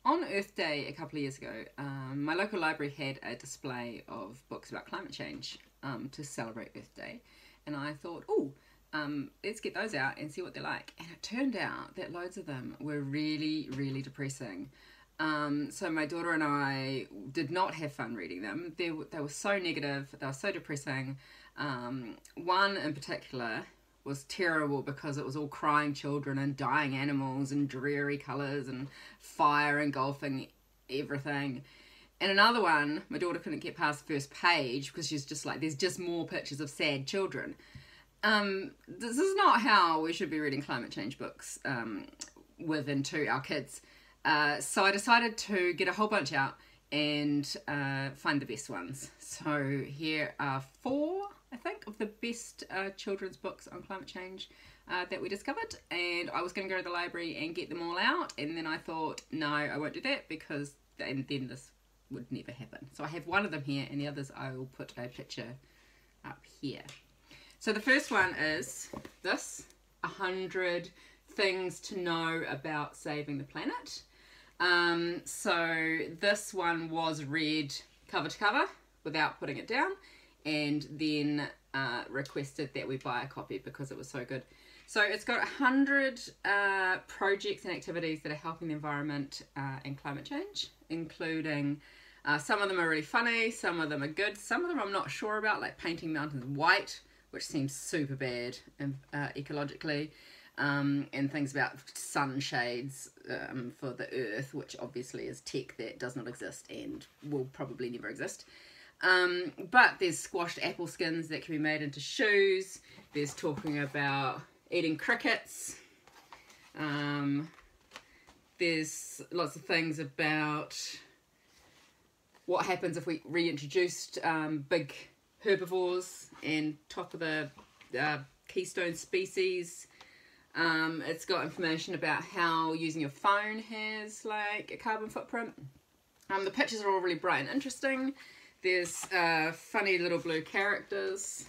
On Earth Day a couple of years ago, my local library had a display of books about climate change to celebrate Earth Day. And I thought, let's get those out and see what they're like. And it turned out that loads of them were really, really depressing. So my daughter and I did not have fun reading them. They were so negative, they were so depressing. One in particular was terrible because it was all crying children and dying animals and dreary colours and fire engulfing everything. And another one, my daughter couldn't get past the first page because she's just like, there's just more pictures of sad children. This is not how we should be reading climate change books with and to our kids. So I decided to get a whole bunch out and find the best ones. So here are 4, I think, of the best children's books on climate change that we discovered. And I was going to go to the library and get them all out. And then I thought, no, I won't do that because then this would never happen. So I have one of them here and the others I will put a picture up here. So the first one is this, 100 Things to Know About Saving the Planet. So this one was read cover to cover without putting it down, and then requested that we buy a copy because it was so good. So it's got 100 projects and activities that are helping the environment and climate change, including some of them are really funny, some of them are good, some of them I'm not sure about, like painting mountains white, which seems super bad ecologically. And things about sunshades for the earth, which obviously is tech that does not exist and will probably never exist. But there's squashed apple skins that can be made into shoes. There's talking about eating crickets. There's lots of things about what happens if we reintroduced big herbivores and top of the keystone species. It's got information about how using your phone has like a carbon footprint. The pictures are all really bright and interesting. There's funny little blue characters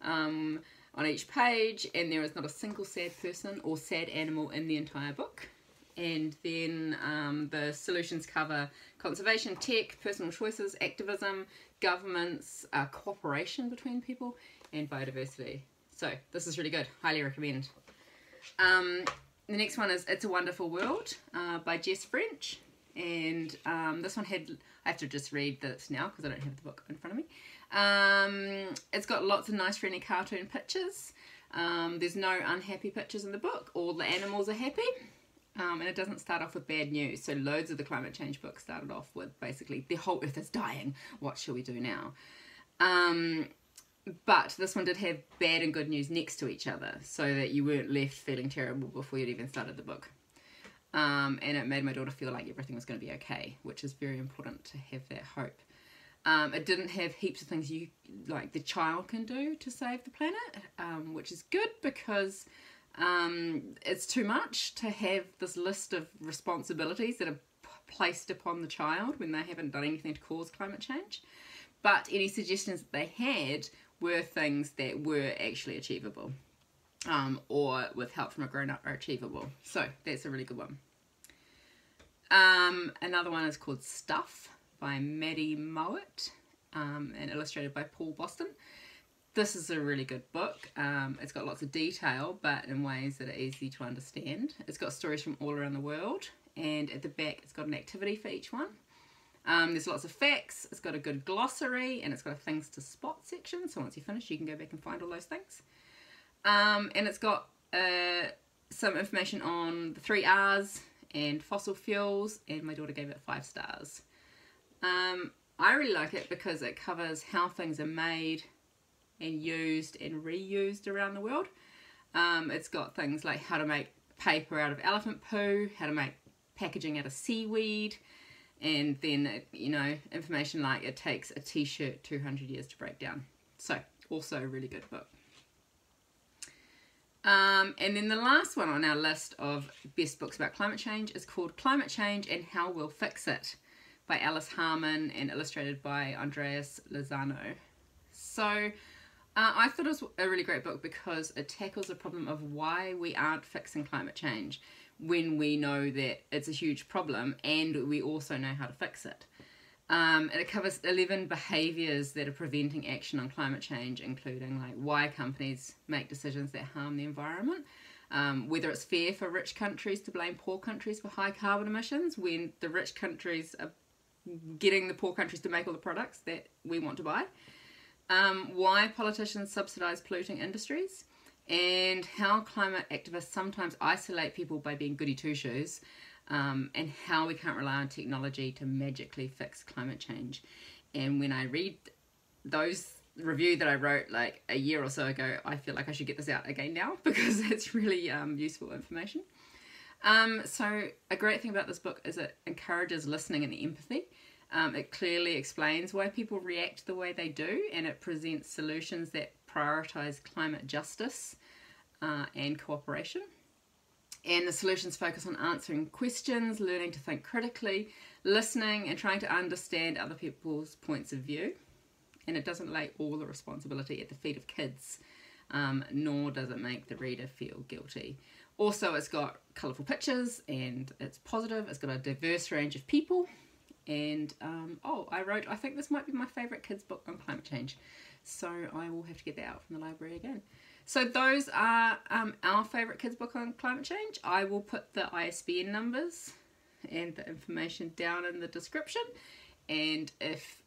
on each page, and there is not a single sad person or sad animal in the entire book. And then the solutions cover conservation, tech, personal choices, activism, governments, cooperation between people, and biodiversity. So this is really good. Highly recommend. The next one is It's a Wonderful World by Jess French, and this one had, I have to just read this now because I don't have the book in front of me. It's got lots of nice friendly cartoon pictures. There's no unhappy pictures in the book. All the animals are happy, and it doesn't start off with bad news. So loads of the climate change books started off with basically the whole earth is dying, what shall we do now? But this one did have bad and good news next to each other so that you weren't left feeling terrible before you'd even started the book. And it made my daughter feel like everything was going to be okay, which is very important to have that hope. It didn't have heaps of things the child can do to save the planet, which is good because it's too much to have this list of responsibilities that are placed upon the child when they haven't done anything to cause climate change. But any suggestions that they had were things that were actually achievable, or with help from a grown-up are achievable. So that's a really good one. Another one is called Stuff by Maddie Mowat, and illustrated by Paul Boston. This is a really good book. It's got lots of detail, but in ways that are easy to understand. It's got stories from all around the world, and at the back it's got an activity for each one. There's lots of facts, it's got a good glossary, and it's got a things to spot section, so once you finish you can go back and find all those things. And it's got some information on the 3 R's and fossil fuels, and my daughter gave it 5 stars. I really like it because it covers how things are made and used and reused around the world. It's got things like how to make paper out of elephant poo, how to make packaging out of seaweed, and then, information like it takes a t-shirt 200 years to break down. So, also a really good book. And then the last one on our list of best books about climate change is called Climate Change and How We'll Fix It by Alice Harmon and illustrated by Andreas Lozano. So, I thought it was a really great book because it tackles the problem of why we aren't fixing climate change. when we know that it's a huge problem and we also know how to fix it. It covers 11 behaviours that are preventing action on climate change, including like why companies make decisions that harm the environment, whether it's fair for rich countries to blame poor countries for high carbon emissions when the rich countries are getting the poor countries to make all the products that we want to buy, why politicians subsidise polluting industries, and how climate activists sometimes isolate people by being goody two-shoes, and how we can't rely on technology to magically fix climate change. And when I read those review that I wrote like a year or so ago, I feel like I should get this out again now because it's really useful information. So a great thing about this book is it encourages listening and empathy. It clearly explains why people react the way they do, and it presents solutions that prioritise climate justice and cooperation. And the solutions focus on answering questions, learning to think critically, listening, and trying to understand other people's points of view. And it doesn't lay all the responsibility at the feet of kids, nor does it make the reader feel guilty. Also, it's got colourful pictures and it's positive. It's got a diverse range of people. And, I think this might be my favourite kids book on climate change. So I will have to get that out from the library again. So those are our favourite kids book on climate change. I will put the ISBN numbers and the information down in the description. And if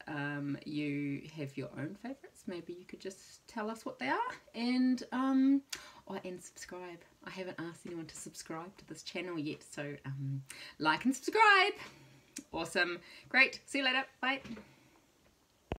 you have your own favourites, maybe you could just tell us what they are. And and subscribe. I haven't asked anyone to subscribe to this channel yet, so like and subscribe. Awesome. Great. See you later. Bye.